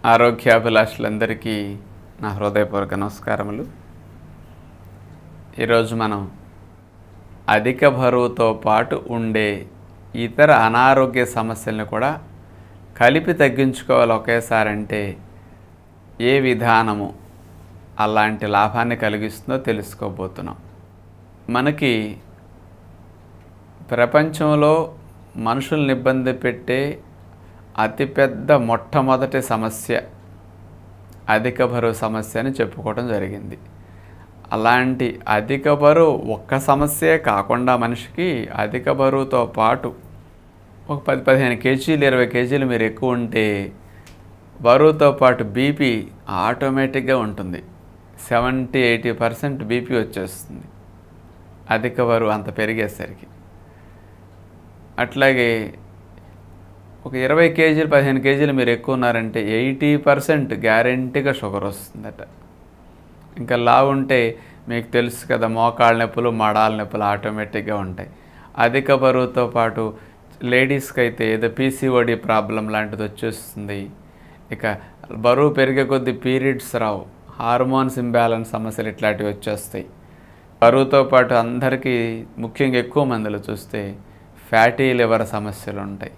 ఆరోగ్యాభిలాషులందరికీ నా హృదయపూర్వక నమస్కారములు. ఈరోజు మనం అధిక బరువుతో పాటు ఉండే ఇతర అనారోగ్య సమస్యలను కూడా కలిపి తగ్గించుకోవాలి ఒకేసారి అంటే ఏ విధానము అలాంటి లాభాన్ని కలిగిస్తుందో తెలుసుకోబోతున్నాం. మనకి ప్రపంచంలో మనుషుల్ని ఇబ్బంది పెట్టే అతిపెద్ద మొట్టమొదటి సమస్య అధిక బరువు సమస్య అని చెప్పుకోవడం జరిగింది. అలాంటి అధిక బరువు ఒక్క సమస్యే కాకుండా మనిషికి అధిక బరువుతో పాటు ఒక 10-15 కేజీలు 20 కేజీలు మీరు ఎక్కువ ఉంటే బరువుతో పాటు బీపీ ఆటోమేటిక్గా ఉంటుంది. 70-80% బీపీ వచ్చేస్తుంది అధిక బరువు అంత పెరిగేసరికి. అట్లాగే ఒక 20 కేజీలు 15 కేజీలు మీరు ఎక్కువ ఉన్నారంటే 80% గ్యారెంటీగా షుగర్ వస్తుందట. ఇంకా లావు ఉంటే మీకు తెలుసు కదా, మోకాళ్ళ నొప్పులు మడాల నొప్పులు ఆటోమేటిక్గా ఉంటాయి. అధిక బరువుతో పాటు లేడీస్కి అయితే ఏదో పీసీఓడి ప్రాబ్లం లాంటిది వచ్చేస్తుంది. ఇక బరువు పెరిగే కొద్దీ పీరియడ్స్ రావు, హార్మోన్స్ ఇంబ్యాలెన్స్ సమస్యలు ఇట్లాంటివి వచ్చేస్తాయి. బరువుతో పాటు అందరికీ ముఖ్యంగా ఎక్కువ మందిలో చూస్తే ఫ్యాటీ లివర్ సమస్యలు ఉంటాయి.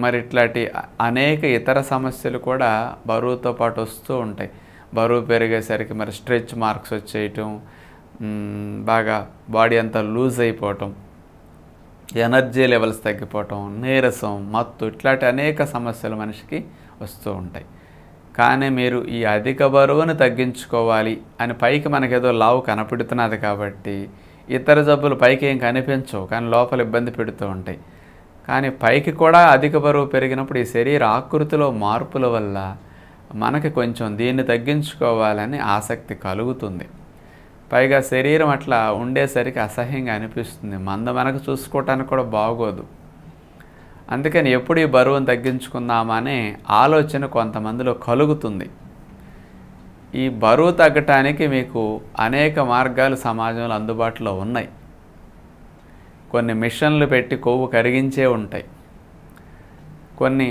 మరి ఇట్లాంటి అనేక ఇతర సమస్యలు కూడా బరువుతో పాటు వస్తూ ఉంటాయి. బరువు పెరిగేసరికి మరి స్ట్రెచ్ మార్క్స్ వచ్చేయటం, బాగా బాడీ అంతా లూజ్ అయిపోవటం, ఎనర్జీ లెవెల్స్ తగ్గిపోవటం, నీరసం, మత్తు ఇట్లాంటి అనేక సమస్యలు మనిషికి వస్తూ ఉంటాయి. కానీ మీరు ఈ అధిక బరువును తగ్గించుకోవాలి అని పైకి మనకేదో లావు కనపడుతున్నది కాబట్టి ఇతర జబ్బులు పైకి ఏం కనిపించవు, కానీ లోపల ఇబ్బంది పెడుతూ ఉంటాయి. కానీ పైకి కూడా అధిక బరువు పెరిగినప్పుడు ఈ శరీర ఆకృతిలో మార్పుల వల్ల మనకి కొంచెం దీన్ని తగ్గించుకోవాలని ఆసక్తి కలుగుతుంది. పైగా శరీరం అట్లా ఉండేసరికి అసహ్యంగా అనిపిస్తుంది, మనకు చూసుకోవటానికి కూడా బాగోదు. అందుకని ఎప్పుడు ఈ బరువును తగ్గించుకుందామనే ఆలోచన కొంతమందిలో కలుగుతుంది. ఈ బరువు తగ్గటానికి మీకు అనేక మార్గాలు సమాజంలో అందుబాటులో ఉన్నాయి. కొన్ని మిషన్లు పెట్టి కొవ్వు కరిగించే ఉంటాయి. కొన్ని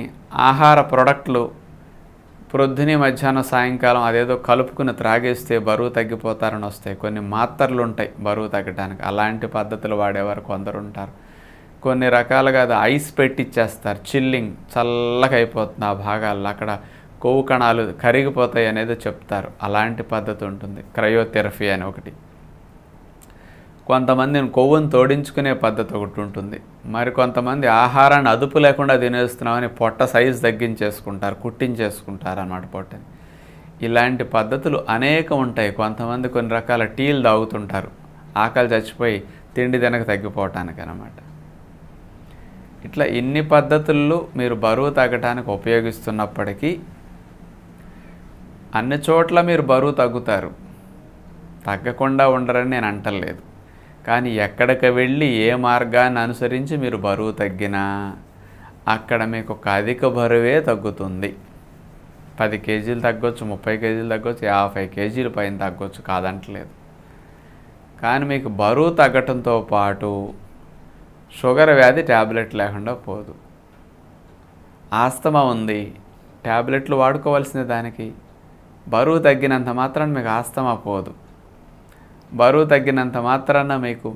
ఆహార ప్రొడక్ట్లు ప్రొద్దుని మధ్యాహ్నం సాయంకాలం అదేదో కలుపుకుని త్రాగేస్తే బరువు తగ్గిపోతారని వస్తాయి. కొన్ని మాత్రలు ఉంటాయి బరువు తగ్గడానికి, అలాంటి పద్ధతులు వాడేవారు కొందరు ఉంటారు. కొన్ని రకాలుగా అది ఐస్ పెట్టిచ్చేస్తారు, చిల్లింగ్, చల్లగా అయిపోతుంది ఆ భాగాల్లో, అక్కడ కొవ్వు కణాలు కరిగిపోతాయి అనేది చెప్తారు. అలాంటి పద్ధతి ఉంటుంది. క్రయోథెరపీ అని ఒకటి. కొంతమంది కొవ్వును తోడించుకునే పద్ధతి ఒకటి ఉంటుంది. మరి కొంతమంది ఆహారాన్ని అదుపు లేకుండా తినేస్తున్నామని పొట్ట సైజు తగ్గించేసుకుంటారు, కుట్టించేసుకుంటారు అన్నమాట పొట్టని. ఇలాంటి పద్ధతులు అనేకం ఉంటాయి. కొంతమంది కొన్ని రకాల టీలు తాగుతుంటారు, ఆకలి చచ్చిపోయి తిండి తినక తగ్గిపోవటానికి అన్నమాట. ఇట్లా ఇన్ని పద్ధతుల్లో మీరు బరువు తగ్గటానికి ఉపయోగిస్తున్నప్పటికీ అన్ని చోట్ల మీరు బరువు తగ్గుతారు, తగ్గకుండా ఉండరని నేను అంటలేదు. కానీ ఎక్కడికి వెళ్ళి ఏ మార్గాన్ని అనుసరించి మీరు బరువు తగ్గినా అక్కడ మీకు ఒక అధిక బరువే తగ్గుతుంది. 10 కేజీలు తగ్గొచ్చు, 30 కేజీలు తగ్గొచ్చు, 50 కేజీల పైన తగ్గొచ్చు, కాదంటలేదు. కానీ మీకు బరువు తగ్గటంతో పాటు షుగర్ వ్యాధి ట్యాబ్లెట్ లేకుండా పోదు. ఆస్తమా ఉంది, ట్యాబ్లెట్లు వాడుకోవాల్సిన దానికి. బరువు తగ్గినంత మాత్రాన మీకు ఆస్తమా పోదు. బరువు తగ్గినంత మాత్రాన మీకు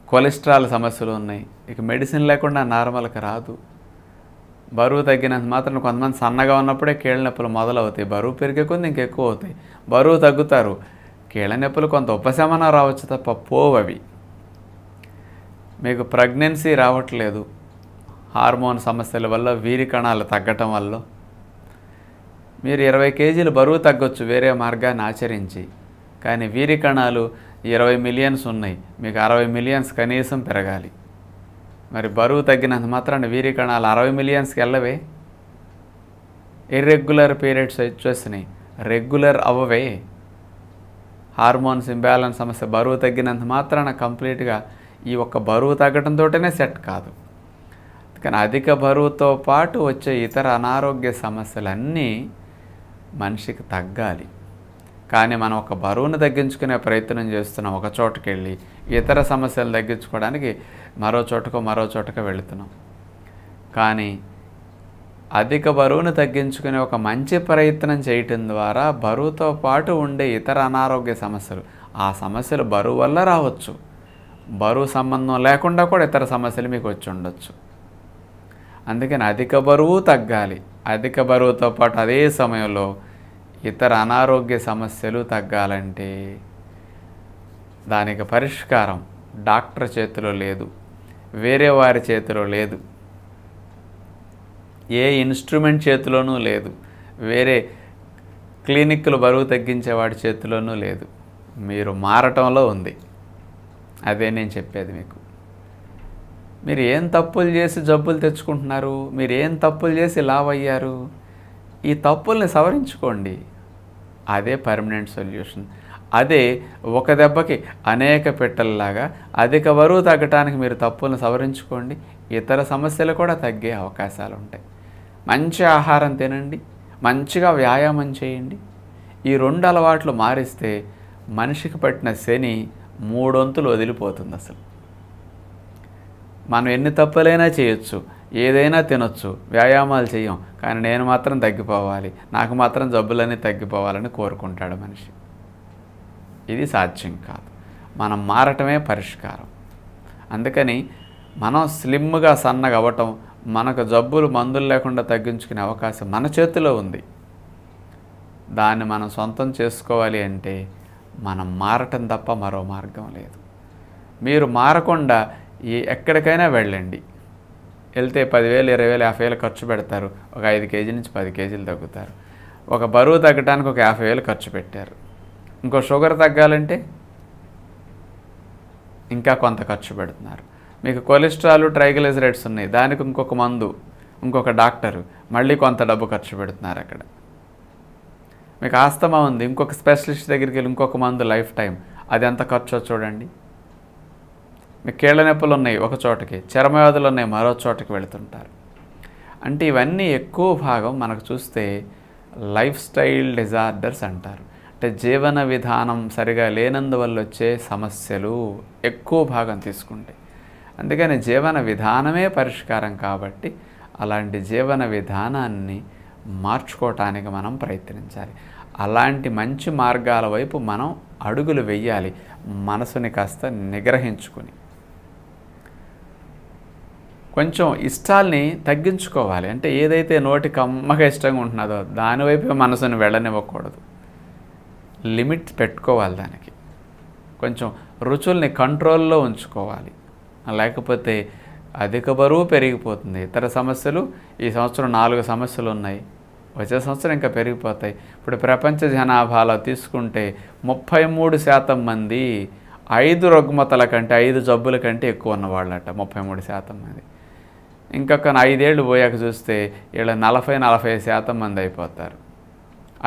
కొలెస్ట్రాల్ సమస్యలు ఉన్నాయి, ఇక మెడిసిన్ లేకుండా నార్మల్కి రాదు. బరువు తగ్గినంత మాత్రాన కొంతమంది సన్నగా ఉన్నప్పుడే కీళ్ళ నొప్పులు మొదలవుతాయి, బరువు పెరిగే కొద్ది ఇంకెక్కువ అవుతాయి. బరువు తగ్గుతారు, కీళ్ళ నొప్పులు కొంత ఉపశమనం రావచ్చు తప్ప పోవవి. మీకు ప్రెగ్నెన్సీ రావట్లేదు, హార్మోన్ సమస్యల వల్ల, వీరి కణాలు తగ్గటం వల్ల. మీరు 20 కేజీలు బరువు తగ్గొచ్చు వేరే మార్గాన్ని ఆచరించి, కానీ వీరి కణాలు 20 మిలియన్స్ ఉన్నాయి, మీకు 60 మిలియన్స్ కనీసం పెరగాలి. మరి బరువు తగ్గినంత మాత్రాన వీరి కణాలు 60 మిలియన్స్కి వెళ్ళవే. ఇర్రెగ్యులర్ పీరియడ్స్ వచ్చేసినాయి, రెగ్యులర్ అవ్వవే. హార్మోన్స్ ఇంబ్యాలెన్స్ సమస్య బరువు తగ్గినంత మాత్రాన కంప్లీట్గా ఈ ఒక్క బరువు తగ్గడంతోనే సెట్ కాదు. కానీ అధిక బరువుతో పాటు వచ్చే ఇతర అనారోగ్య సమస్యలన్నీ మనిషికి తగ్గాలి. కానీ మనం ఒక బరువును తగ్గించుకునే ప్రయత్నం చేస్తున్నాం, ఒక చోటుకి వెళ్ళి ఇతర సమస్యలు తగ్గించుకోవడానికి మరో చోటకో వెళుతున్నాం. కానీ అధిక బరువును తగ్గించుకునే ఒక మంచి ప్రయత్నం చేయటం ద్వారా బరువుతో పాటు ఉండే ఇతర అనారోగ్య సమస్యలు, ఆ సమస్యలు బరువు వల్ల రావచ్చు, బరువు సంబంధం లేకుండా కూడా ఇతర సమస్యలు మీకు వచ్చి ఉండొచ్చు. అందుకని అధిక బరువు తగ్గాలి. అధిక బరువుతో పాటు అదే సమయంలో ఇతర అనారోగ్య సమస్యలు తగ్గాలంటే దానికి పరిష్కారం డాక్టర్ చేతిలో లేదు, వేరే వారి చేతిలో లేదు, ఏ ఇన్స్ట్రుమెంట్ చేతిలోనూ లేదు, వేరే క్లినిక్లు బరువు తగ్గించేవాడి చేతిలోనూ లేదు. మీరు మారటంలో ఉంది. అదే నేను చెప్పేది మీకు. మీరు ఏం తప్పులు చేసి జబ్బులు తెచ్చుకుంటున్నారు? మీరు ఏం తప్పులు చేసి లావ్ అయ్యారు? ఈ తప్పుల్ని సవరించుకోండి. అదే పర్మనెంట్ సొల్యూషన్. అదే ఒక దెబ్బకి అనేక పెట్టెల్లాగా అధిక బరువు తగ్గటానికి మీరు తప్పులను సవరించుకోండి, ఇతర సమస్యలు కూడా తగ్గే అవకాశాలు ఉంటాయి. మంచి ఆహారం తినండి, మంచిగా వ్యాయామం చేయండి. ఈ 2 అలవాట్లు మారిస్తే మనిషికి పట్టిన శని 3 వంతులు వదిలిపోతుంది. అసలు మనం ఎన్ని తప్పులైనా చేయొచ్చు, ఏదైనా తినొచ్చు, వ్యాయామాలు చేయం, కానీ నేను మాత్రం తగ్గిపోవాలి, నాకు మాత్రం జబ్బులన్నీ తగ్గిపోవాలని కోరుకుంటాడు మనిషి. ఇది సాధ్యం కాదు. మనం మారటమే పరిష్కారం. అందుకని మనం స్లిమ్గా సన్నగా అవ్వటం, మనకు జబ్బులు మందులు లేకుండా తగ్గించుకునే అవకాశం మన చేతిలో ఉంది. దాన్ని మనం సొంతం చేసుకోవాలి అంటే మనం మారటం తప్ప మరో మార్గం లేదు. మీరు మారకుండా ఎక్కడికైనా వెళ్ళండి, వెళ్తే 10,000, 20,000, 50,000 ఖర్చు పెడతారు, ఒక 5 కేజీ నుంచి 10 కేజీలు తగ్గుతారు. ఒక బరువు తగ్గడానికి ఒక 50,000 ఖర్చు పెట్టారు. ఇంకో షుగర్ తగ్గాలంటే ఇంకా కొంత ఖర్చు పెడుతున్నారు. మీకు కొలెస్ట్రాల్, ట్రైగ్లిజరైడ్స్ ఉన్నాయి, దానికి ఇంకొక మందు, ఇంకొక డాక్టరు, మళ్ళీ కొంత డబ్బు ఖర్చు పెడుతున్నారు అక్కడ. మీకు ఆస్తమా ఉంది, ఇంకొక స్పెషలిస్ట్ దగ్గరికి వెళ్ళి ఇంకొక మందు లైఫ్ టైం, అది ఎంత ఖర్చో చూడండి. మీకు కీళ్ళ నొప్పులు ఉన్నాయి ఒక చోటకి, చర్మవ్యాధులు ఉన్నాయి మరో చోటకి వెళుతుంటారు. అంటే ఇవన్నీ ఎక్కువ భాగం మనకు చూస్తే లైఫ్ స్టైల్ డిజార్డర్స్ అంటారు. అంటే జీవన విధానం సరిగా లేనందువల్ల వచ్చే సమస్యలు ఎక్కువ భాగం తీసుకుంటాయి. అందుకని జీవన విధానమే పరిష్కారం కాబట్టి అలాంటి జీవన విధానాన్ని మార్చుకోవటానికి మనం ప్రయత్నించాలి. అలాంటి మంచి మార్గాల వైపు మనం అడుగులు వెయ్యాలి, మనసుని కాస్త నిగ్రహించుకుని. కొంచెం ఇష్టాల్ని తగ్గించుకోవాలి. అంటే ఏదైతే నోటికి కమ్మగా ఇష్టంగా ఉంటున్నదో దానివైపు మనసుని వెళ్ళనివ్వకూడదు, లిమిట్ పెట్టుకోవాలి. దానికి కొంచెం రుచుల్ని కంట్రోల్లో ఉంచుకోవాలి. లేకపోతే అధిక బరువు పెరిగిపోతుంది. ఇతర సమస్యలు, ఈ సంవత్సరం 4 సమస్యలు ఉన్నాయి, వచ్చే సంవత్సరం ఇంకా పెరిగిపోతాయి. ఇప్పుడు ప్రపంచ జనాభాలో తీసుకుంటే 33% మంది 5 రుగ్మతల కంటే, 5 జబ్బుల కంటే ఎక్కువ ఉన్నవాళ్ళట. 33% మంది. ఇంకొక 5 ఏళ్ళు పోయాక చూస్తే వీళ్ళ 40-45% మంది అయిపోతారు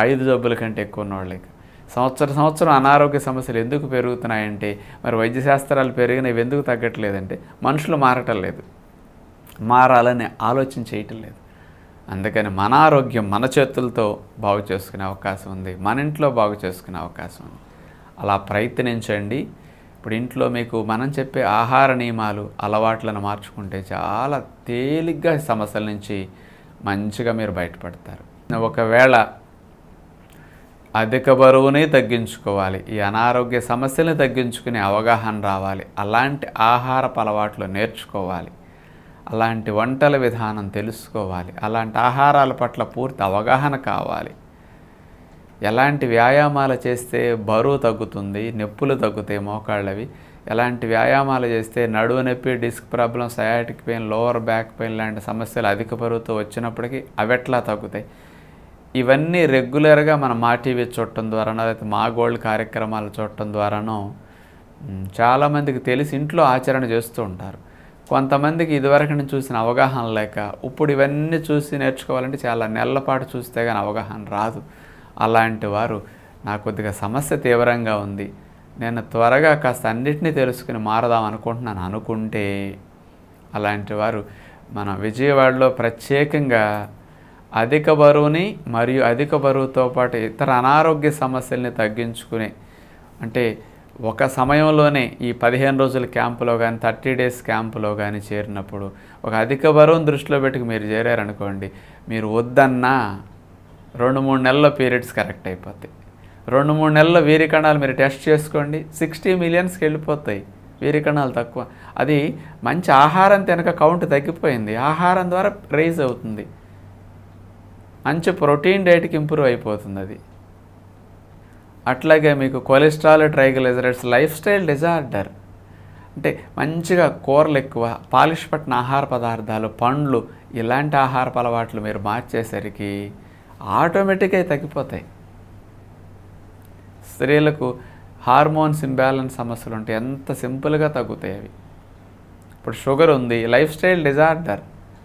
5 జబ్బుల కంటే ఎక్కువ ఉన్నవాళ్ళకి. సంవత్సరం అనారోగ్య సమస్యలు ఎందుకు పెరుగుతున్నాయంటే, మరి వైద్యశాస్త్రాలు పెరిగిన ఇవి ఎందుకు తగ్గట్లేదంటే మనుషులు మారటం లేదు, మారాలని ఆలోచన చేయటం లేదు. అందుకని మన ఆరోగ్యం మన చేతులతో బాగు చేసుకునే అవకాశం ఉంది, మన ఇంట్లో బాగు చేసుకునే అవకాశం ఉంది. అలా ప్రయత్నించండి. ఇప్పుడు ఇంట్లో మీకు మనం చెప్పే ఆహార నియమాలు, అలవాట్లను మార్చుకుంటే చాలా తేలిగ్గా సమస్యల నుంచి మంచిగా మీరు బయటపడతారు. ఒకవేళ అధిక బరువుని తగ్గించుకోవాలి, ఈ అనారోగ్య సమస్యలను తగ్గించుకునే అవగాహన రావాలి, అలాంటి ఆహారపు అలవాట్లు నేర్చుకోవాలి, అలాంటి వంటల విధానం తెలుసుకోవాలి, అలాంటి ఆహారాల పట్ల పూర్తి అవగాహన కావాలి, ఎలాంటి వ్యాయామాలు చేస్తే బరువు తగ్గుతుంది, నొప్పులు తగ్గుతాయి మోకాళ్ళవి, ఎలాంటి వ్యాయామాలు చేస్తే నడువు నొప్పి, disc problem, sciatic pain, lower back pain లాంటి సమస్యలు అధిక బరువుతో వచ్చినప్పటికీ అవెట్లా తగ్గుతాయి, ఇవన్నీ రెగ్యులర్గా మన మా టీవీ చూడటం ద్వారానో లేకపోతే మా గోల్డ్ కార్యక్రమాలు చూడటం ద్వారానో చాలామందికి తెలిసి ఇంట్లో ఆచరణ చేస్తూ ఉంటారు. కొంతమందికి ఇదివరకు నేను చూసిన అవగాహన లేక ఇప్పుడు ఇవన్నీ చూసి నేర్చుకోవాలంటే చాలా నెలల పాటు చూస్తే కానీ అవగాహన రాదు. అలాంటి వారు నాకు కొద్దిగా సమస్య తీవ్రంగా ఉంది, నేను త్వరగా కాస్త అన్నిటినీ తెలుసుకుని మారదాం అనుకుంటున్నాను అనుకుంటే, అలాంటి వారు మన విజయవాడలో ప్రత్యేకంగా అధిక బరువుని మరియు అధిక బరువుతో పాటు ఇతర అనారోగ్య సమస్యల్ని తగ్గించుకునే, అంటే ఒక సమయంలోనే ఈ 15 రోజుల క్యాంపులో కానీ 30 డేస్ క్యాంపులో కానీ చేరినప్పుడు ఒక అధిక బరువును దృష్టిలో పెట్టుకు మీరు చేరారనుకోండి, మీరు వద్దన్నా 2-3 నెలల పీరియడ్స్ కరెక్ట్ అయిపోతాయి. 2-3 నెలల వీరికణాలు మీరు టెస్ట్ చేసుకోండి, 60 మిలియన్స్కి వెళ్ళిపోతాయి. వీరికణాలు తక్కువ. అది మంచి ఆహారం తినక కౌంట్ తగ్గిపోయింది, ఆహారం ద్వారా రైజ్ అవుతుంది. మంచి ప్రోటీన్ డైట్కి ఇంప్రూవ్ అయిపోతుంది అది. అట్లాగే మీకు cholesterol, triglycerides, life style disorder అంటే మంచిగా కూరలు ఎక్కువ, పాలిష్ పట్టిన ఆహార పదార్థాలు, పండ్లు, ఇలాంటి ఆహారపు అలవాట్లు మీరు మార్చేసరికి ఆటోమేటిక్గా తగ్గిపోతాయి. స్త్రీలకు హార్మోన్స్ ఇంబ్యాలెన్స్ సమస్యలు ఉంటే ఎంత సింపుల్గా తగ్గుతాయి అవి. ఇప్పుడు షుగర్ ఉంది, లైఫ్ స్టైల్ డిజార్డర్,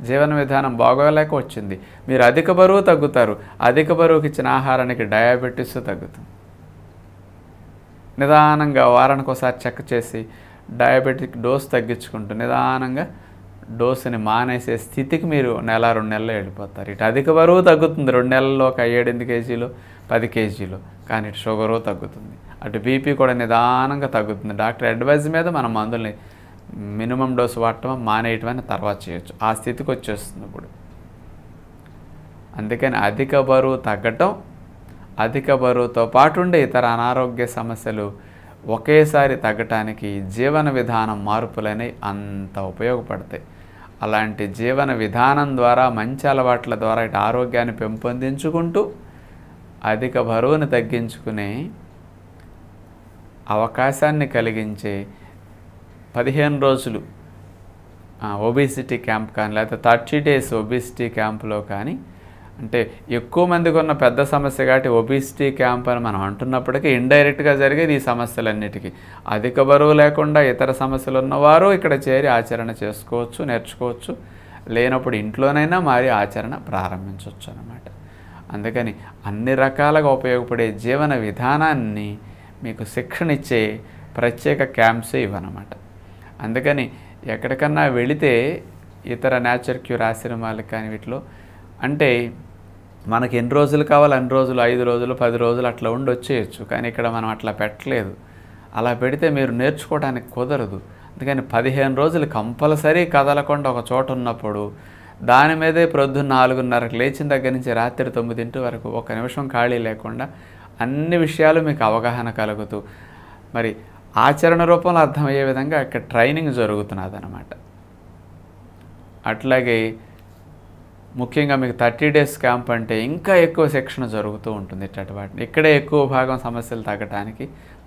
జీవన విధానం బాగోలేక వచ్చింది, మీరు అధిక బరువు తగ్గుతారు. అధిక బరువుకి ఇచ్చిన ఆహారానికి డయాబెటీస్ తగ్గుతుంది. నిదానంగా వారానికి ఒకసారి చెక్ చేసి డయాబెటిక్ డోస్ తగ్గించుకుంటూ నిదానంగా డోసుని మానేసే స్థితికి మీరు 1-2 నెలలు వెళ్ళిపోతారు. ఇటు అధిక బరువు తగ్గుతుంది, 2 నెలల్లో ఒక 7-8 కేజీలు 10 కేజీలు, కానీ ఇటు షుగరు తగ్గుతుంది. అటు బీపీ కూడా నిదానంగా తగ్గుతుంది. డాక్టర్ అడ్వైజ్ మీద మన మందుల్ని మినిమం డోసు వాడటం మానేయటం అని తర్వాత చేయొచ్చు. ఆ స్థితికి వచ్చేస్తుంది ఇప్పుడు. అందుకని అధిక బరువు తగ్గటం, అధిక బరువుతో పాటు ఉండే ఇతర అనారోగ్య సమస్యలు ఒకేసారి తగ్గటానికి జీవన విధానం మార్పులనేవి అంత ఉపయోగపడతాయి. అలాంటి జీవన విధానం ద్వారా, మంచి అలవాట్ల ద్వారా ఇటు ఆరోగ్యాన్ని పెంపొందించుకుంటూ అధిక బరువును తగ్గించుకునే అవకాశాన్ని కలిగించే 15 రోజులు ఒబేసిటీ క్యాంప్ కానీ లేకపోతే 30 డేస్ ఒబేసిటీ క్యాంపులో కానీ, అంటే ఎక్కువ మందికి ఉన్న పెద్ద సమస్య కాబట్టి ఒబేసిటీ క్యాంప్ అని మనం అంటున్నప్పటికీ ఇండైరెక్ట్గా జరిగేది ఈ సమస్యలన్నిటికీ. అధిక బరువు లేకుండా ఇతర సమస్యలు ఉన్నవారు ఇక్కడ చేరి ఆచరణ చేసుకోవచ్చు, నేర్చుకోవచ్చు. లేనప్పుడు ఇంట్లోనైనా మారి ఆచరణ ప్రారంభించవచ్చు అన్నమాట. అందుకని అన్ని రకాలుగా ఉపయోగపడే జీవన విధానాన్ని మీకు శిక్షణ ఇచ్చే ప్రత్యేక క్యాంప్సే ఇవన్నమాట. అందుకని ఎక్కడికన్నా వెళితే ఇతర నేచర్ క్యూర్ ఆశ్రమాలకు కానీ వీటిలో అంటే మనకి ఎన్ని రోజులు కావాలి అన్ని రోజులు, 5 రోజులు 10 రోజులు అట్లా ఉండి వచ్చేయచ్చు. కానీ ఇక్కడ మనం అట్లా పెట్టలేదు. అలా పెడితే మీరు నేర్చుకోవడానికి కుదరదు. అందుకని 15 రోజులు కంపల్సరీ కదలకుండా ఒక చోట ఉన్నప్పుడు దాని మీదే ప్రొద్దున్న 4:30కి లేచిన దగ్గర నుంచి రాత్రి 9 వరకు 1 నిమిషం ఖాళీ లేకుండా అన్ని విషయాలు మీకు అవగాహన కలుగుతూ మరి ఆచరణ రూపంలో అర్థమయ్యే విధంగా ఇక్కడ ట్రైనింగ్ జరుగుతున్నది అన్నమాట. అట్లాగే ముఖ్యంగా మీకు 30 డేస్ క్యాంప్ అంటే ఇంకా ఎక్కువ శిక్షణ జరుగుతూ ఉంటుంది. ఇట్లాంటి వాటిని ఇక్కడే ఎక్కువ భాగం సమస్యలు తగ్గటానికి,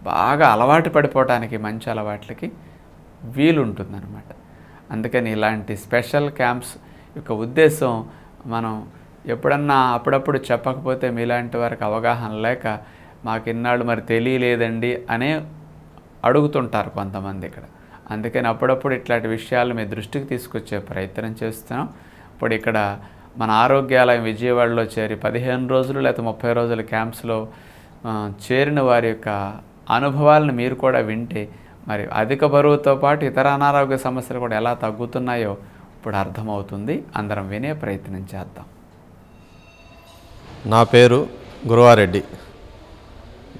బాగా అలవాటు పడిపోవటానికి, మంచి అలవాట్లకి వీలుంటుందన్నమాట. అందుకని ఇలాంటి స్పెషల్ క్యాంప్స్ యొక్క ఉద్దేశం మనం ఎప్పుడన్నా అప్పుడప్పుడు చెప్పకపోతే మీలాంటి వారికి అవగాహన లేక మాకు ఇన్నాళ్ళు మరి తెలియలేదండి అనే అడుగుతుంటారు కొంతమంది ఇక్కడ. అందుకని అప్పుడప్పుడు ఇట్లాంటి విషయాలు మీ దృష్టికి తీసుకొచ్చే ప్రయత్నం చేస్తున్నాం. ఇప్పుడు ఇక్కడ మన ఆరోగ్యాలయం విజయవాడలో చేరి 15 రోజులు లేకపోతే 30 రోజుల క్యాంప్స్లో చేరిన వారి యొక్క అనుభవాలను మీరు కూడా వింటే మరి అధిక బరువుతో పాటు ఇతర అనారోగ్య సమస్యలు కూడా ఎలా తగ్గుతున్నాయో ఇప్పుడు అర్థమవుతుంది. అందరం వినే ప్రయత్నం చేద్దాం. నా పేరు గురువారెడ్డి.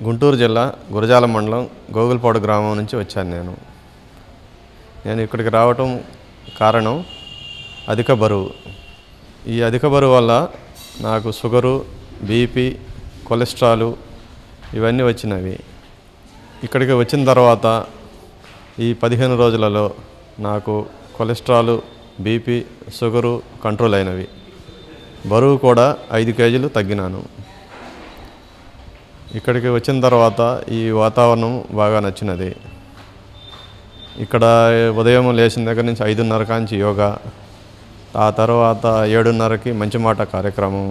గుంటూరు జిల్లా గురజాల మండలం గోగులపాడు గ్రామం నుంచి వచ్చాను. నేను ఇక్కడికి రావటం కారణం అధిక బరువు. ఈ అధిక బరువు వల్ల నాకు షుగరు, బీపీ, కొలెస్ట్రాలు ఇవన్నీ వచ్చినవి. ఇక్కడికి వచ్చిన తర్వాత ఈ 15 రోజులలో నాకు కొలెస్ట్రాలు, బీపీ, షుగరు కంట్రోల్ అయినవి. బరువు కూడా 5 కేజీలు తగ్గినాను. ఇక్కడికి వచ్చిన తర్వాత ఈ వాతావరణం బాగా నచ్చినది. ఇక్కడ ఉదయం లేచిన దగ్గర నుంచి 5:30 కాంచి యోగా, ఆ తర్వాత 7:30కి మంచి మాట కార్యక్రమం,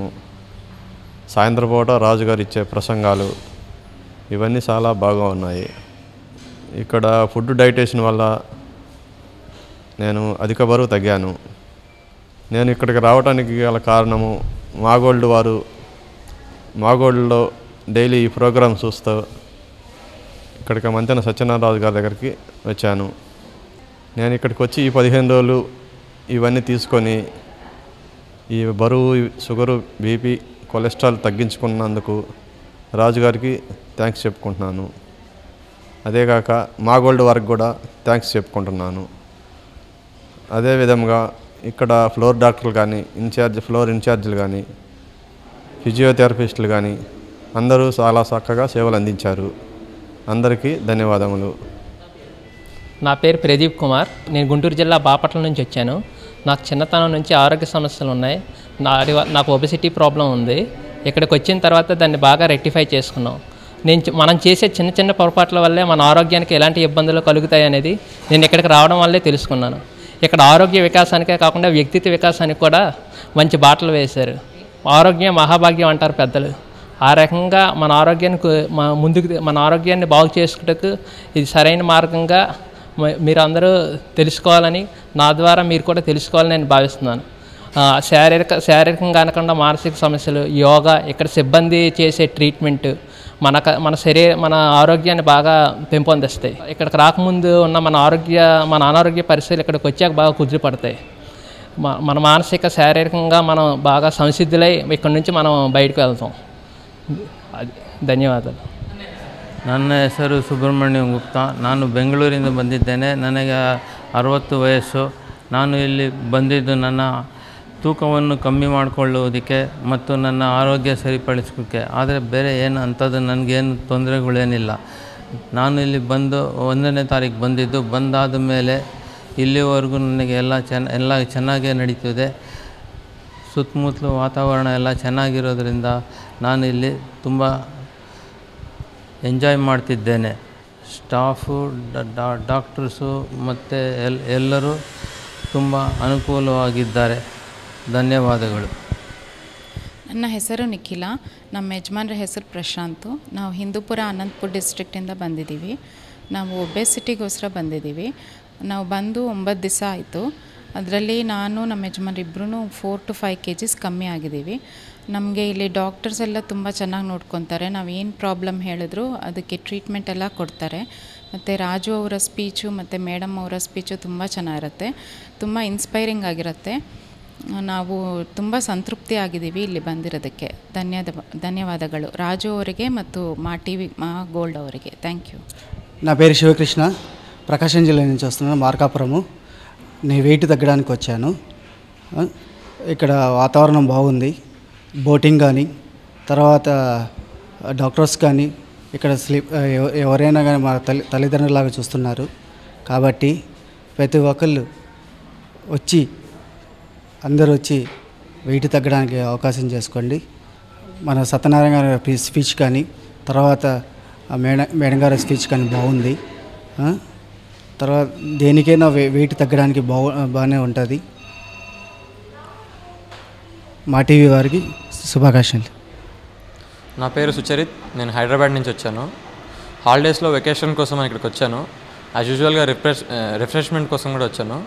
సాయంత్రం పూట రాజుగారు ఇచ్చే ప్రసంగాలు, ఇవన్నీ చాలా బాగా ఉన్నాయి. ఇక్కడ ఫుడ్ డైటేషన్ వల్ల నేను అధిక బరువు తగ్గాను. నేను ఇక్కడికి రావడానికి గల కారణము మాగోల్డ్లో డైలీ ఈ ప్రోగ్రామ్ చూస్తూ ఇక్కడికి మంతెన సత్యనారాయణ గారి దగ్గరికి వచ్చాను. నేను ఇక్కడికి వచ్చి ఈ 15 రోజులు ఇవన్నీ తీసుకొని ఈ బరువు, షుగరు, బీపీ, కొలెస్ట్రాల్ తగ్గించుకున్నందుకు రాజుగారికి థ్యాంక్స్ చెప్పుకుంటున్నాను. అదేగాక మా గోల్డ్ వారికి కూడా థ్యాంక్స్ చెప్పుకుంటున్నాను. అదేవిధంగా ఇక్కడ ఫ్లోర్ డాక్టర్లు కానీ ఫ్లోర్ ఇన్ఛార్జీలు కానీ ఫిజియోథెరపిస్టులు కానీ అందరూ చాలా చక్కగా సేవలు అందించారు. అందరికీ ధన్యవాదములు. నా పేరు ప్రదీప్ కుమార్. నేను గుంటూరు జిల్లా బాపట్ల నుంచి వచ్చాను. నాకు చిన్నతనం నుంచి ఆరోగ్య సమస్యలు ఉన్నాయి. నాకు ఒబెసిటీ ప్రాబ్లం ఉంది. ఇక్కడికి వచ్చిన తర్వాత దాన్ని బాగా రెక్టిఫై చేసుకున్నాం. మనం చేసే చిన్న చిన్న పొరపాట్ల వల్లే మన ఆరోగ్యానికి ఎలాంటి ఇబ్బందులు కలుగుతాయి అనేది నేను ఇక్కడికి రావడం వల్లే తెలుసుకున్నాను. ఇక్కడ ఆరోగ్య వికాసానికే కాకుండా వ్యక్తిత్వ వికాసానికి కూడా మంచి బాటలు వేశారు. ఆరోగ్యం మహాభాగ్యం అంటారు పెద్దలు. ఆ రకంగా మన ఆరోగ్యాన్ని బాగు చేసుకుంటకు ఇది సరైన మార్గంగా మీరు అందరూ తెలుసుకోవాలని, నా ద్వారా మీరు కూడా తెలుసుకోవాలని నేను భావిస్తున్నాను. శారీరకంగా అనకుండా మానసిక సమస్యలు, యోగా, ఇక్కడ సిబ్బంది చేసే ట్రీట్మెంట్ మన ఆరోగ్యాన్ని బాగా పెంపొందిస్తాయి. ఇక్కడికి రాకముందు ఉన్న మన అనారోగ్య పరిస్థితులు ఇక్కడికి వచ్చాక బాగా కుదిరిపడతాయి. మన మానసిక శారీరకంగా మనం బాగా సంసిద్ధులై ఇక్కడి నుంచి మనం బయటకు వెళ్తాం. ಧನ್ಯವಾದಗಳು. ನನ್ನ ಹೆಸರು ಸುಬ್ರಹ್ಮಣ್ಯ ಗುಪ್ತಾ. ನಾನು ಬೆಂಗಳೂರಿಂದ ಬಂದಿದ್ದೇನೆ. ನನಗೆ 60 ವಯಸ್ಸು. ನಾನು ಇಲ್ಲಿ ಬಂದಿದ್ದು ನನ್ನ ತೂಕವನ್ನು ಕಮ್ಮಿ ಮಾಡಿಕೊಳ್ಳುವುದಕ್ಕೆ ಮತ್ತು ನನ್ನ ಆರೋಗ್ಯ ಸರಿಪಡಿಸೋಕ್ಕೆ. ಆದರೆ ಬೇರೆ ಏನು ಅಂಥದ್ದು ನನಗೇನು ತೊಂದರೆಗಳೇನಿಲ್ಲ. ನಾನು ಇಲ್ಲಿ ಬಂದು 1ನೇ ತಾರೀಕು ಬಂದಿದ್ದು. ಬಂದಾದ ಮೇಲೆ ಇಲ್ಲಿವರೆಗೂ ನನಗೆ ಎಲ್ಲ ಚೆನ್ನಾಗೇ ನಡೀತಿದೆ. ಸುತ್ತಮುತ್ತಲು ವಾತಾವರಣ ಎಲ್ಲ ಚೆನ್ನಾಗಿರೋದ್ರಿಂದ ನಾನು ಇಲ್ಲಿ ತುಂಬ ಎಂಜಾಯ್ ಮಾಡ್ತಿದ್ದೇನೆ. ಸ್ಟಾಫು, ಡಾಕ್ಟರ್ಸು ಮತ್ತು ಎಲ್ಲರೂ ತುಂಬ ಅನುಕೂಲವಾಗಿದ್ದಾರೆ. ಧನ್ಯವಾದಗಳು. ನನ್ನ ಹೆಸರು ನಿಖಿಲ. ನಮ್ಮ ಯಜಮಾನ್ರ ಹೆಸರು ಪ್ರಶಾಂತು. ನಾವು ಹಿಂದೂಪುರ ಅನಂತಪುರ ಡಿಸ್ಟ್ರಿಕ್ಟಿಂದ ಬಂದಿದ್ದೀವಿ. ನಾವು ಒಬೆಸಿಟಿಗೋಸ್ಕರ ಬಂದಿದ್ದೀವಿ. ನಾವು ಬಂದು 9 ದಿವಸ ಆಯಿತು. ಅದರಲ್ಲಿ ನಾನು ನಮ್ಮ ಯಜಮಾನ್ರಿಬ್ಬರೂ 4 to 5 kgs ಕಮ್ಮಿ ಆಗಿದ್ದೀವಿ. ನಮಗೆ ಇಲ್ಲಿ ಡಾಕ್ಟರ್ಸ್ ಎಲ್ಲ ತುಂಬ ಚೆನ್ನಾಗಿ ನೋಡ್ಕೊತಾರೆ. ನಾವು ಏನು ಪ್ರಾಬ್ಲಮ್ ಹೇಳಿದ್ರು ಅದಕ್ಕೆ ಟ್ರೀಟ್ಮೆಂಟ್ ಎಲ್ಲ ಕೊಡ್ತಾರೆ. ಮತ್ತು ರಾಜು ಅವರ ಸ್ಪೀಚು ಮತ್ತು ಮೇಡಮ್ ಅವರ ಸ್ಪೀಚು ತುಂಬ ಚೆನ್ನಾಗಿರುತ್ತೆ, ತುಂಬ ಇನ್ಸ್ಪೈರಿಂಗ್ ಆಗಿರುತ್ತೆ. ನಾವು ತುಂಬ ಸಂತೃಪ್ತಿ ಆಗಿದ್ದೀವಿ ಇಲ್ಲಿ ಬಂದಿರೋದಕ್ಕೆ. ధన్యవాದಗಳು రాజు ಅವರಿಗೆ ಮತ್ತು మా గోల్డ్ ಅವರಿಗೆ. Thank you. నా పేరు శివకృష్ణ. ప్రకాశం జిల్లా నుంచి వస్తున్నాను, మార్కాపురము. నేను వెయిట్ తగ్గడానికి వచ్చాను. ఇక్కడ వాతావరణం బాగుంది. బోటింగ్ కానీ, తర్వాత డాక్టర్స్ కానీ ఇక్కడ ఎవరైనా కానీ మా తల్లిదండ్రులాగా చూస్తున్నారు. కాబట్టి ప్రతి ఒక్కళ్ళు అందరూ వచ్చి వెయిట్ తగ్గడానికి అవకాశం చేసుకోండి. మన సత్యనారాయణ గారి స్పీచ్ కానీ, తర్వాత మేడం గారి స్పీచ్ కానీ బాగుంది. తర్వాత దేనికైనా వెయిట్ తగ్గడానికి బాగానే ఉంటుంది. మా టీవీ వారికి శుభాకాంక్షలు. నా పేరు సుచరిత్. నేను హైదరాబాద్ నుంచి వచ్చాను. హాలిడేస్లో వెకేషన్ కోసం ఇక్కడికి వచ్చాను. యాజ్ యూజువల్గా రిఫ్రెష్మెంట్ కోసం కూడా వచ్చాను.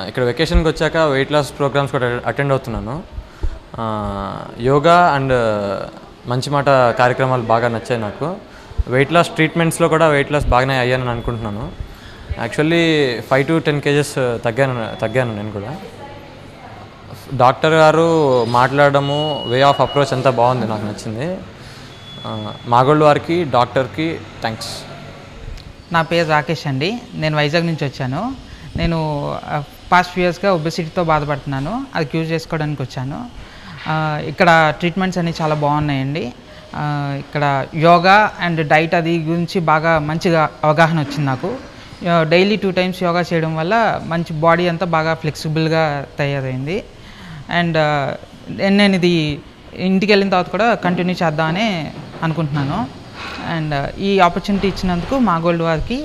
ఇక్కడ వెకేషన్కి వచ్చాక వెయిట్ లాస్ ప్రోగ్రామ్స్ కూడా అటెండ్ అవుతున్నాను. యోగా అండ్ మంచి మాట కార్యక్రమాలు బాగా నచ్చాయి నాకు. వెయిట్ లాస్ ట్రీట్మెంట్స్లో కూడా వెయిట్ లాస్ బాగానే అయ్యానని అనుకుంటున్నాను. యాక్చువల్లీ 5 to 10 kgs తగ్గాను నేను కూడా. డాక్టర్ గారు మాట్లాడము, వే ఆఫ్ అప్రోచ్ అంతా బాగుంది, నాకు నచ్చింది. మా గోల్డ్ వారికి, డాక్టర్కి థ్యాంక్స్. నా పేరు రాకేష్ అండి. నేను వైజాగ్ నుంచి వచ్చాను. నేను పాస్ట్ ఫ్యూ ఇయర్స్గా ఒబెసిటీతో బాధపడుతున్నాను. అది క్యూర్ చేసుకోవడానికి వచ్చాను. ఇక్కడ ట్రీట్మెంట్స్ అన్నీ చాలా బాగున్నాయండి. ఇక్కడ యోగా అండ్ డైట్ అది గురించి బాగా మంచిగా అవగాహన వచ్చింది నాకు. డైలీ 2 times యోగా చేయడం వల్ల మంచి బాడీ అంతా బాగా ఫ్లెక్సిబుల్గా తయారైంది. అండ్ నేను ఇది ఇంటికి వెళ్ళిన తర్వాత కూడా కంటిన్యూ చేద్దామని అనుకుంటున్నాను. అండ్ ఈ ఆపర్చునిటీ ఇచ్చినందుకు మా గోల్డ్ వారికి,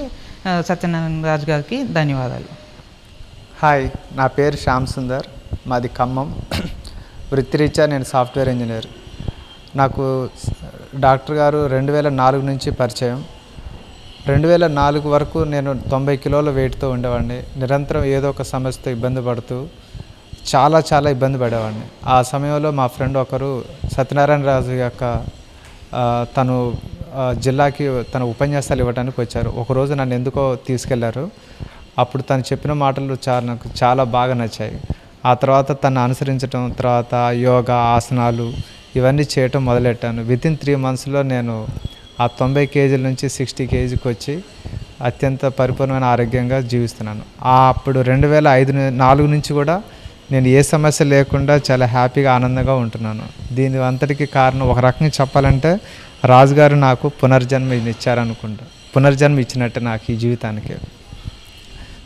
సత్యనారాయణ రాజు గారికి ధన్యవాదాలు. హాయ్, నా పేరు శ్యామ్ సుందర్. మాది ఖమ్మం. వృత్తిరీత్యా నేను సాఫ్ట్వేర్ ఇంజనీర్. నాకు డాక్టర్ గారు 2004 నుంచి పరిచయం. 2004 వరకు నేను 90 కిలోల వెయిట్తో ఉండేవాడిని. నిరంతరం ఏదో ఒక సమస్యతో ఇబ్బంది పడుతూ చాలా ఇబ్బంది పడేవాడిని. ఆ సమయంలో మా ఫ్రెండ్ ఒకరు సత్యనారాయణ రాజు యొక్క తను జిల్లాకి తన ఉపన్యాసాలు ఇవ్వడానికి వచ్చారు. ఒకరోజు నన్ను ఎందుకో తీసుకెళ్లారు. అప్పుడు తను చెప్పిన మాటలు నాకు చాలా బాగా నచ్చాయి. ఆ తర్వాత తను అనుసరించడం, తర్వాత యోగా, ఆసనాలు ఇవన్నీ చేయటం మొదలెట్టాను. వితిన్ 3 monthsలో నేను ఆ 90 కేజీల నుంచి 60 కేజీకి వచ్చి అత్యంత పరిపూర్ణమైన ఆరోగ్యంగా జీవిస్తున్నాను. అప్పుడు 2004 నుంచి కూడా నేను ఏ సమస్య లేకుండా చాలా హ్యాపీగా ఆనందంగా ఉంటున్నాను. దీని అంతటికి కారణం ఒక రకంగా చెప్పాలంటే రాజుగారు నాకు పునర్జన్మ ఇచ్చారనుకుంటా. పునర్జన్మ ఇచ్చినట్టే నాకు ఈ జీవితానికి.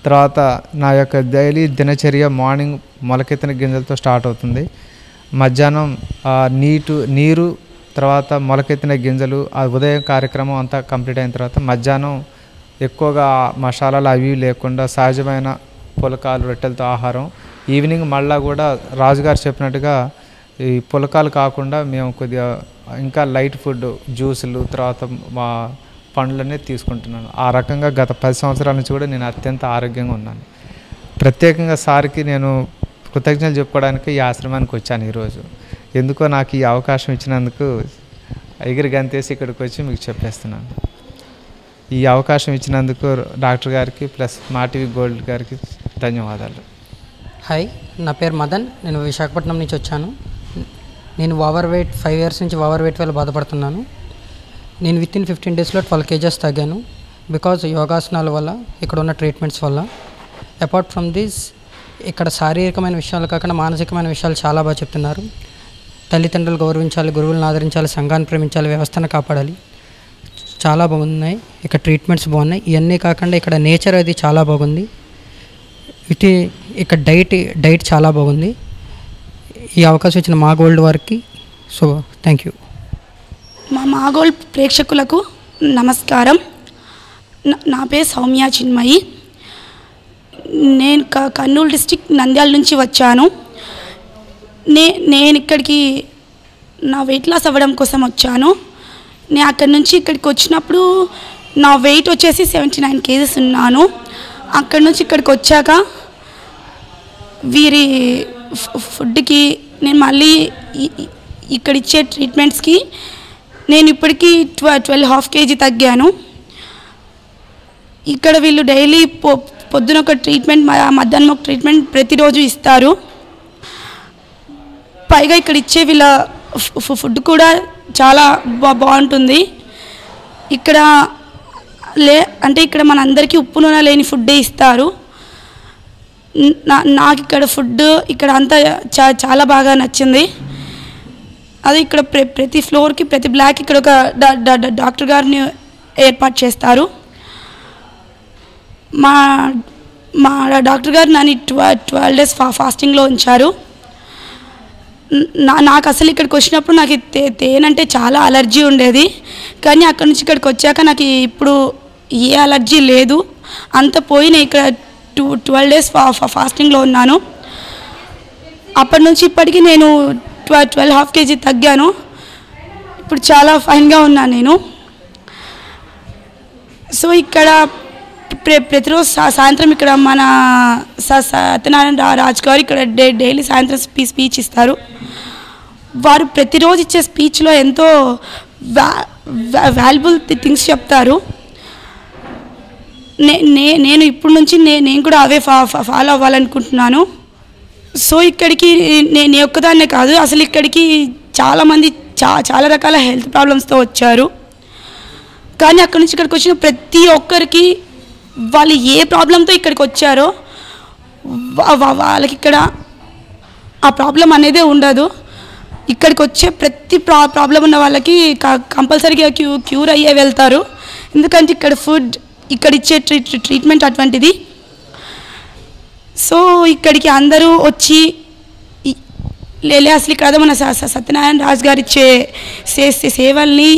తర్వాత నా యొక్క డైలీ దినచర్య మార్నింగ్ మొలకెత్తిన గింజలతో స్టార్ట్ అవుతుంది. మధ్యాహ్నం నీరు, తర్వాత మొలకెత్తిన గింజలు, ఆ ఉదయం కార్యక్రమం అంతా కంప్లీట్ అయిన తర్వాత మధ్యాహ్నం ఎక్కువగా మసాలాలు అవి లేకుండా సహజమైన పులకాలు రొట్టెలతో ఆహారం. ఈవినింగ్ మళ్ళీ కూడా రాజుగారు చెప్పినట్టుగా ఈ పులకాలు కాకుండా మేము కొద్దిగా ఇంకా లైట్ ఫుడ్, జ్యూసులు, తర్వాత మా పండ్లనే తీసుకుంటున్నాను. ఆ రకంగా గత 10 సంవత్సరాల నుంచి కూడా నేను అత్యంత ఆరోగ్యంగా ఉన్నాను. ప్రత్యేకంగా సార్కి నేను కృతజ్ఞతలు చెప్పుకోవడానికి ఈ ఆశ్రమానికి వచ్చాను ఈరోజు. ఎందుకో నాకు ఈ అవకాశం ఇచ్చినందుకు ఎగిరి గంతేసి ఇక్కడికి వచ్చి మీకు చెప్పేస్తున్నాను. ఈ అవకాశం ఇచ్చినందుకు డాక్టర్ గారికి ప్లస్ మా టీవీ గోల్డ్ గారికి ధన్యవాదాలు. హాయ్, నా పేరు మదన్. నేను విశాఖపట్నం నుంచి వచ్చాను. నేను ఓవర్ వెయిట్ 5 years నుంచి ఓవర్ వెయిట్ వల్ల బాధపడుతున్నాను. నేను వితిన్ 15 daysలో 12 kgs తగ్గాను. బికాజ్ యోగాసనాల వల్ల, ఇక్కడ ఉన్న ట్రీట్మెంట్స్ వల్ల. అపార్ట్ ఫ్రమ్ దిస్, ఇక్కడ శారీరకమైన విషయాలు కాకుండా మానసికమైన విషయాలు చాలా బాగా చెప్తున్నారు. తల్లిదండ్రులు గౌరవించాలి, గురువులను ఆదరించాలి, సంఘాన్ని ప్రేమించాలి, వ్యవస్థను కాపాడాలి. చాలా బాగున్నాయి. ఇక్కడ ట్రీట్మెంట్స్ బాగున్నాయి. ఇవన్నీ కాకుండా ఇక్కడ నేచర్ అది చాలా బాగుంది. ఇక్కడ డైట్ చాలా బాగుంది. ఈ అవకాశం ఇచ్చిన మా గోల్డ్ వారికి థ్యాంక్ యూ. మా గోల్డ్ ప్రేక్షకులకు నమస్కారం. నా పేరు సౌమ్య చిన్మయి. నేను కర్నూలు డిస్ట్రిక్ట్ నంద్యాల నుంచి వచ్చాను. నేను ఇక్కడికి నా వెయిట్ లాస్ అవ్వడం కోసం వచ్చాను. నేను అక్కడి నుంచి ఇక్కడికి వచ్చినప్పుడు నా వెయిట్ వచ్చేసి 79 kgs ఉన్నాను. అక్కడి నుంచి ఇక్కడికి వచ్చాక వీరి ఫుడ్కి, నేను మళ్ళీ ఇక్కడ ఇచ్చే ట్రీట్మెంట్స్కి నేను ఇప్పటికీ 12.5 kg తగ్గాను. ఇక్కడ వీళ్ళు డైలీ పొద్దున ఒక ట్రీట్మెంట్, మధ్యాహ్నం ఒక ట్రీట్మెంట్ ప్రతిరోజు ఇస్తారు. పైగా ఇక్కడ ఇచ్చే వీళ్ళ ఫుడ్ కూడా చాలా బాగుంటుంది. ఇక్కడ అంటే ఇక్కడ మనందరికీ ఉప్పు నూనె లేని ఫుడ్డే ఇస్తారు. నాకు ఇక్కడ ఫుడ్ ఇక్కడ అంతా చాలా బాగా నచ్చింది. అది ఇక్కడ ప్రతి ఫ్లోర్కి, ప్రతి బ్లాక్ ఇక్కడ ఒక డాక్టర్ గారిని ఏర్పాటు చేస్తారు. మా డాక్టర్ గారు నన్ను 12 days ఫాస్టింగ్లో ఉంచారు. నాకు అసలు ఇక్కడికి వచ్చినప్పుడు నాకు తేనంటే చాలా అలర్జీ ఉండేది. కానీ అక్కడి నుంచి ఇక్కడికి వచ్చాక నాకు ఇప్పుడు ఏ అలర్జీ లేదు, అంత పోయిన. ఇక్కడ 12 days ఫాస్టింగ్లో ఉన్నాను. అప్పటి నుంచి ఇప్పటికీ నేను 12.5 kg తగ్గాను. ఇప్పుడు చాలా ఫైన్గా ఉన్నాను నేను. సో ఇక్కడ ప్రతిరోజు సాయంత్రం ఇక్కడ మన సత్యనారాయణ రాజు గారు ఇక్కడ డైలీ సాయంత్రం స్పీచ్ ఇస్తారు. వారు ప్రతిరోజు ఇచ్చే స్పీచ్లో ఎంతో వాల్యుబుల్ థింగ్స్ చెప్తారు. నేను ఇప్పుడు నుంచి నేను కూడా అవే ఫాలో అవ్వాలనుకుంటున్నాను. సో ఇక్కడికి నేను ఒక్కదాన్నే కాదు, అసలు ఇక్కడికి చాలామంది చాలా రకాల హెల్త్ ప్రాబ్లమ్స్తో వచ్చారు. కానీ అక్కడి నుంచి ఇక్కడికి వచ్చిన ప్రతి ఒక్కరికి వాళ్ళు ఏ ప్రాబ్లంతో ఇక్కడికి వచ్చారో వాళ్ళకి ఇక్కడ ఆ ప్రాబ్లం అనేదే ఉండదు. ఇక్కడికి వచ్చే ప్రతి ప్రాబ్లం ఉన్న వాళ్ళకి కంపల్సరీగా క్యూర్ అయ్యే వెళ్తారు. ఎందుకంటే ఇక్కడ ఫుడ్, ఇక్కడ ఇచ్చే ట్రీట్మెంట్ అటువంటిది. సో ఇక్కడికి అందరూ వచ్చి అసలు ఇక్కడ మన సత్యనారాయణ రాజు గారు ఇచ్చే సేవల్ని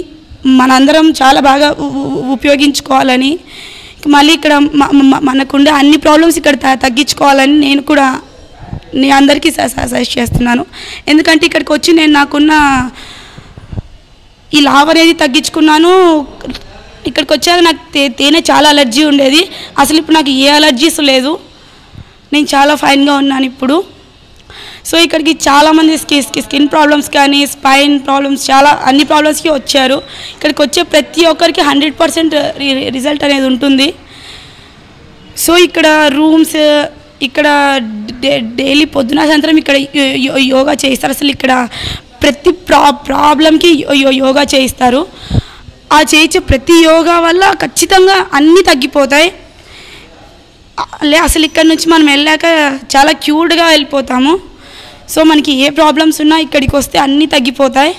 మనందరం చాలా బాగా ఉపయోగించుకోవాలని, మళ్ళీ ఇక్కడ మనకుండే అన్ని ప్రాబ్లమ్స్ ఇక్కడ తగ్గించుకోవాలని నేను కూడా అందరికీ సజెస్ట్ చేస్తున్నాను. ఎందుకంటే ఇక్కడికి వచ్చి నేను నాకున్న ఈ లావ్ అనేది తగ్గించుకున్నాను. ఇక్కడికి వచ్చాక నాకు తేనె చాలా అలర్జీ ఉండేది. అసలు ఇప్పుడు నాకు ఏ అలర్జీస్ లేదు. నేను చాలా ఫైన్గా ఉన్నాను ఇప్పుడు. సో ఇక్కడికి చాలామంది స్కిన్ ప్రాబ్లమ్స్ కానీ, స్పైన్ ప్రాబ్లమ్స్, చాలా అన్ని ప్రాబ్లమ్స్కి వచ్చారు. ఇక్కడికి వచ్చే ప్రతి ఒక్కరికి 100% రిజల్ట్ అనేది ఉంటుంది. సో ఇక్కడ రూమ్స్, ఇక్కడ డైలీ పొద్దున సాయంత్రం ఇక్కడ యోగా చేయిస్తారు. అసలు ఇక్కడ ప్రతి ప్రాబ్లంకి యోగా చేయిస్తారు. ఆ చేయించే ప్రతి యోగా వల్ల ఖచ్చితంగా అన్నీ తగ్గిపోతాయి. అసలు ఇక్కడ నుంచి మనం వెళ్ళాక చాలా క్యూర్డ్గా వెళ్ళిపోతాము. సో మనకి ఏ ప్రాబ్లమ్స్ ఉన్నా ఇక్కడికి వస్తే అన్నీ తగ్గిపోతాయి.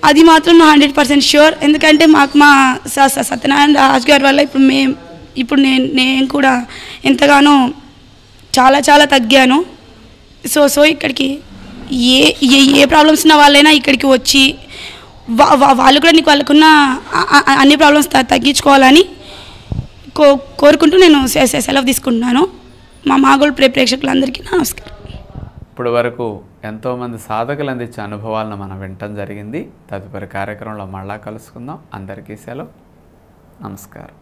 అది మాత్రం 100% ష్యూర్. ఎందుకంటే మాకు మా సత్యనారాయణ రాజ్ గారి వల్ల ఇప్పుడు నేను కూడా ఎంతగానో చాలా తగ్గాను. సో ఇక్కడికి ఏ ప్రాబ్లమ్స్ ఉన్న వాళ్ళైనా ఇక్కడికి వచ్చి వాళ్ళు కూడా వాళ్ళకున్న అన్ని ప్రాబ్లమ్స్ తగ్గించుకోవాలని కోరుకుంటూ నేను సెలవు తీసుకుంటున్నాను. మా గోల్డ్ ప్రేక్షకులందరికీ నమస్కారం. ఇప్పటి వరకు ఎంతోమంది సాధకులు అందించే అనుభవాలను మనం వినటం జరిగింది. తదుపరి కార్యక్రమంలో మళ్ళా కలుసుకుందాం. అందరికీ సెలవు. నమస్కారం.